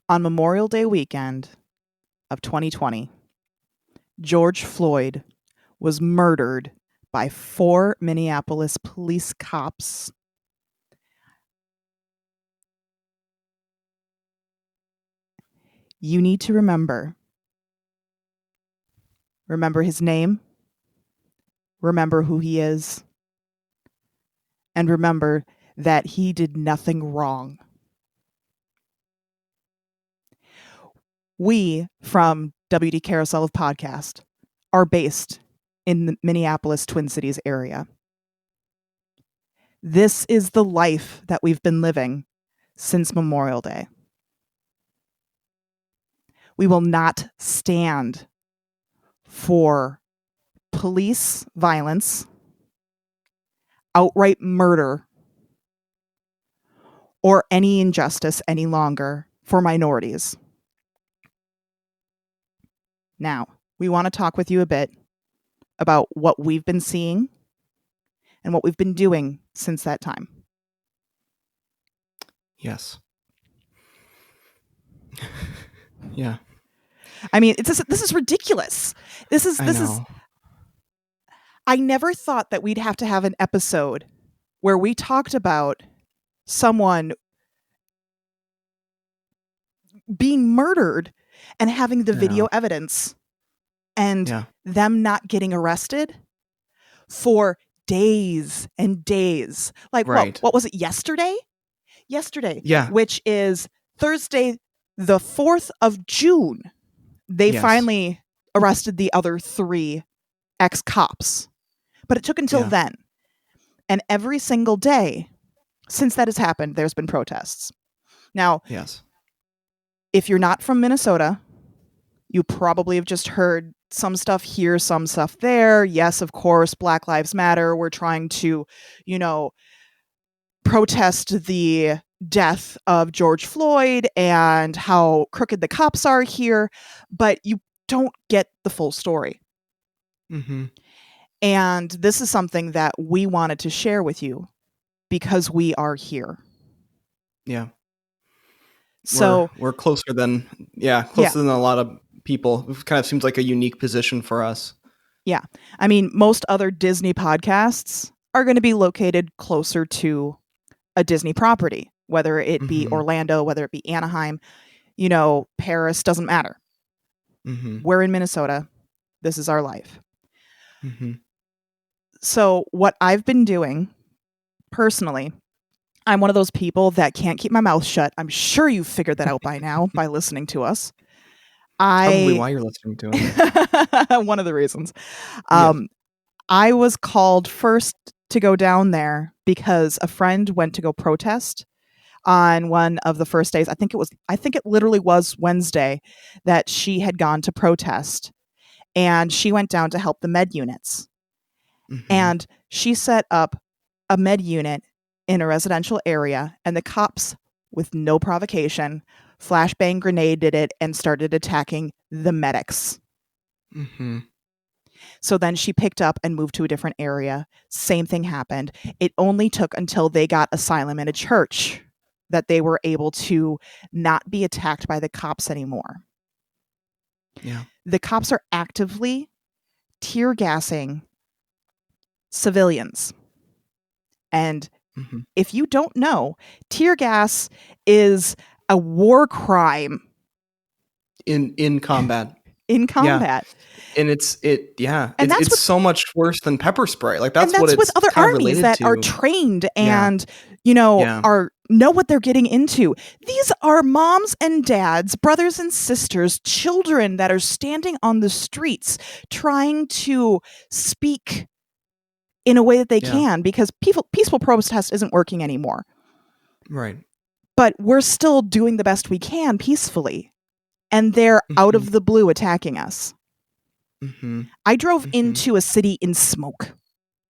On Memorial Day weekend of 2020, George Floyd was murdered by 4 Minneapolis police cops. You need to remember his name, remember who he is, and remember that he did nothing wrong. We from WD Carousel of Podcast are based in the Minneapolis Twin Cities area. This is the life that we've been living since Memorial Day. We will not stand for police violence, outright murder, or any injustice any longer for minorities. Now, we want to talk with you a bit about what we've been seeing and what we've been doing since that time. Yes. Yeah. I mean, this is ridiculous. This is I never thought that we'd have to have an episode where we talked about someone being murdered and having the video evidence and them not getting arrested for days and days. Like, what was it, yesterday? Yeah. Which is Thursday, the 4th of June. They finally arrested the other 3 ex-cops. But it took until then. And every single day since that has happened, there's been protests. Now, if you're not from Minnesota, you probably have just heard some stuff here, some stuff there. Yes, of course, Black Lives Matter. We're trying to, protest the death of George Floyd and how crooked the cops are here. But you don't get the full story. Mm-hmm. And this is something that we wanted to share with you because we are here. Yeah. So we're closer than than a lot of people. It kind of seems like a unique position for us. Yeah. I mean, most other Disney podcasts are going to be located closer to a Disney property, whether it be Orlando, whether it be Anaheim, Paris, doesn't matter. Mm-hmm. We're in Minnesota. This is our life. Mm-hmm. So what I've been doing personally, I'm one of those people that can't keep my mouth shut. I'm sure you've figured that out by now by listening to us. Probably why you're listening to us. One of the reasons. I was called first to go down there because a friend went to go protest on one of the first days. I think it literally was Wednesday that she had gone to protest, and she went down to help the med units. Mm-hmm. And she set up a med unit in a residential area, and the cops, with no provocation, flashbang grenaded it and started attacking the medics. Mm-hmm. So then she picked up and moved to a different area. Same thing happened. It only took until they got asylum in a church that they were able to not be attacked by the cops anymore. Yeah. The cops are actively tear gassing civilians. And if you don't know, tear gas is a war crime in combat. In combat. Yeah. And it's so much worse than pepper spray. Like that's what it's with other armies that are trained and know what they're getting into. These are moms and dads, brothers and sisters, children that are standing on the streets trying to speak in a way that they can, because peaceful protest isn't working anymore. Right. But we're still doing the best we can peacefully. And they're out of the blue attacking us. Mm-hmm. I drove into a city in smoke.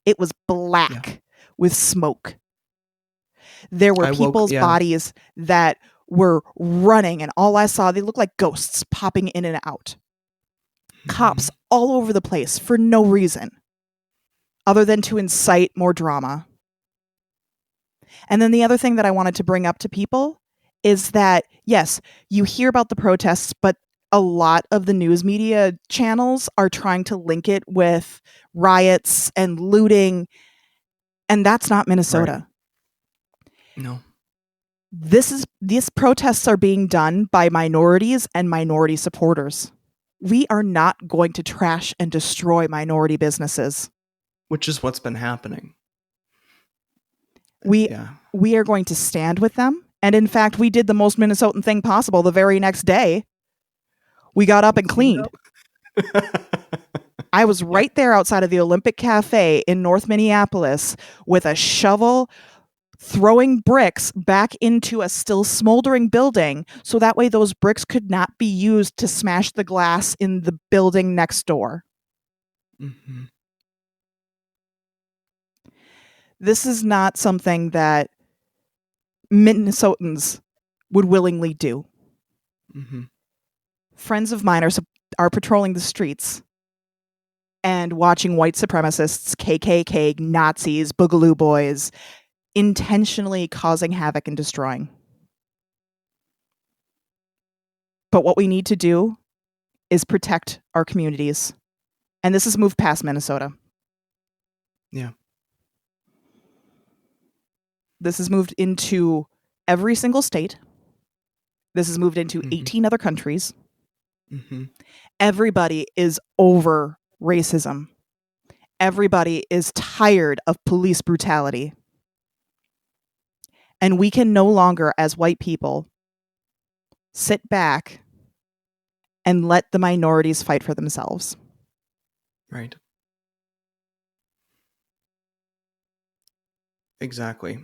It was black with smoke. There were people's bodies that were running, and all I saw, they looked like ghosts popping in and out. Cops all over the place for no reason other than to incite more drama. And then the other thing that I wanted to bring up to people is that, yes, you hear about the protests, but a lot of the news media channels are trying to link it with riots and looting, and that's not Minnesota. Right. No. These protests are being done by minorities and minority supporters. We are not going to trash and destroy minority businesses. Which is what's been happening. We are going to stand with them. And in fact, we did the most Minnesotan thing possible the very next day. We got up and cleaned. I was right there outside of the Olympic Cafe in North Minneapolis with a shovel, throwing bricks back into a still smoldering building, so that way those bricks could not be used to smash the glass in the building next door. Mm-hmm. This is not something that Minnesotans would willingly do. Mm-hmm. Friends of mine are patrolling the streets and watching white supremacists, KKK, Nazis, Boogaloo Boys intentionally causing havoc and destroying. But what we need to do is protect our communities. And this has moved past Minnesota. Yeah. This has moved into every single state. This has moved into 18 other countries. Mm-hmm. Everybody is over racism. Everybody is tired of police brutality. And we can no longer, as white people, sit back and let the minorities fight for themselves. Right. Exactly.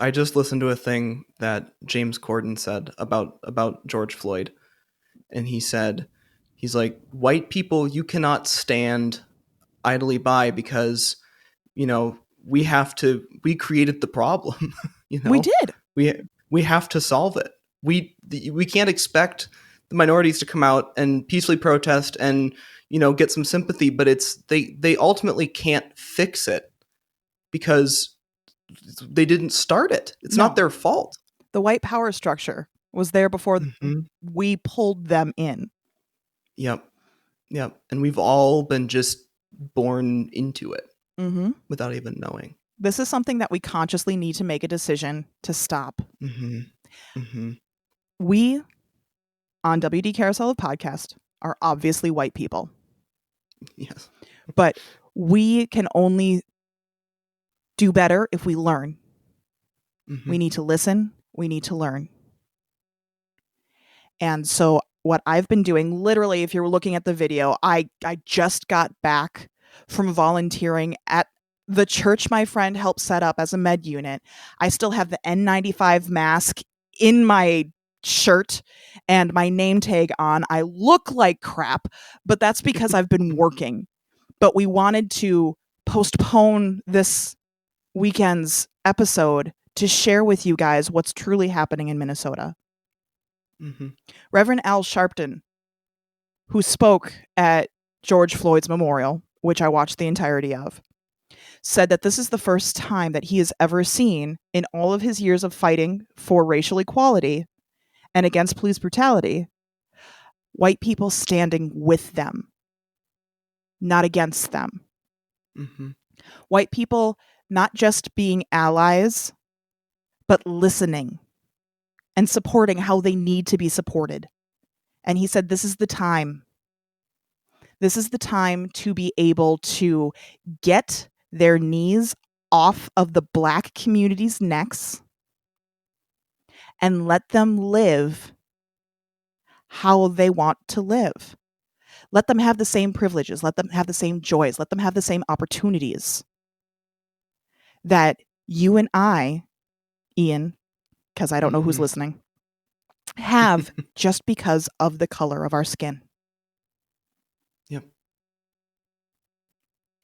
I just listened to a thing that James Corden said about George Floyd. And he's like, white people, you cannot stand idly by because, we created the problem. We did. We have to solve it. We can't expect the minorities to come out and peacefully protest and, get some sympathy, but they ultimately can't fix it because they didn't start it. It's not their fault. The white power structure was there before we pulled them in. Yep. And we've all been just born into it without even knowing. This is something that we consciously need to make a decision to stop. We, on WD Carousel of Podcast, are obviously white people. Yes. But we can only do better if we learn. We need to listen. We need to learn. And so what I've been doing, literally, if you're looking at the video, I just got back from volunteering at the church my friend helped set up as a med unit. I still have the N95 mask in my shirt and my name tag on. I look like crap, but that's because I've been working. But we wanted to postpone this weekend's episode to share with you guys what's truly happening in Minnesota. Reverend Al Sharpton, who spoke at George Floyd's memorial, which I watched the entirety of, said that this is the first time that he has ever seen in all of his years of fighting for racial equality and against police brutality, white people standing with them, not against them. White people not just being allies, but listening and supporting how they need to be supported. And he said, this is the time. This is the time to be able to get their knees off of the Black community's necks and let them live how they want to live. Let them have the same privileges. Let them have the same joys. Let them have the same opportunities that you and I, Ian, because I don't know who's listening, have just because of the color of our skin. Yep.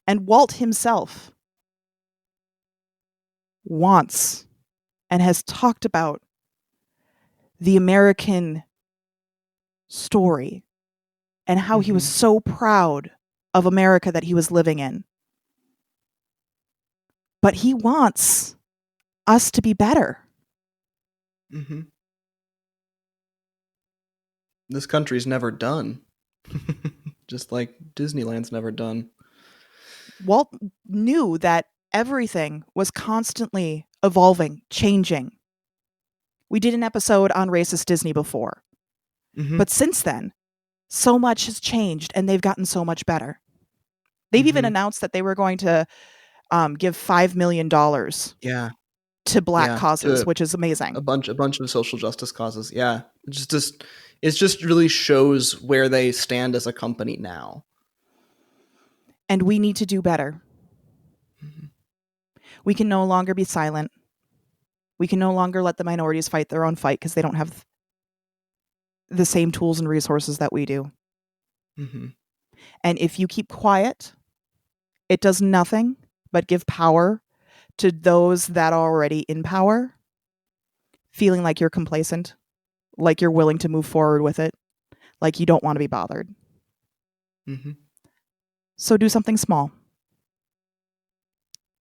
And Walt himself wants and has talked about the American story and how he was so proud of America that he was living in. But he wants us to be better. This country's never done. Just like Disneyland's never done. Walt knew that everything was constantly evolving, changing. We did an episode on racist Disney before. Mm-hmm. But since then, so much has changed and they've gotten so much better. They've even announced that they were going to give $5 million to Black causes, which is amazing. A bunch of social justice causes. Yeah. It just really shows where they stand as a company now. And we need to do better. Mm-hmm. We can no longer be silent. We can no longer let the minorities fight their own fight because they don't have the same tools and resources that we do. Mm-hmm. And if you keep quiet, it does nothing but give power to those that are already in power, feeling like you're complacent, like you're willing to move forward with it, like you don't want to be bothered. Mm-hmm. So do something small.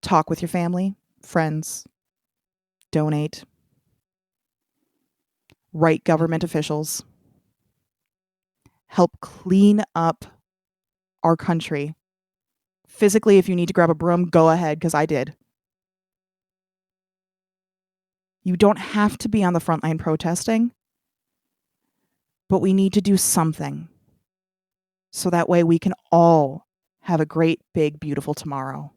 Talk with your family, friends, donate, write government officials, help clean up our country. Physically, if you need to grab a broom, go ahead, because I did. You don't have to be on the front line protesting, but we need to do something so that way we can all have a great, big, beautiful tomorrow.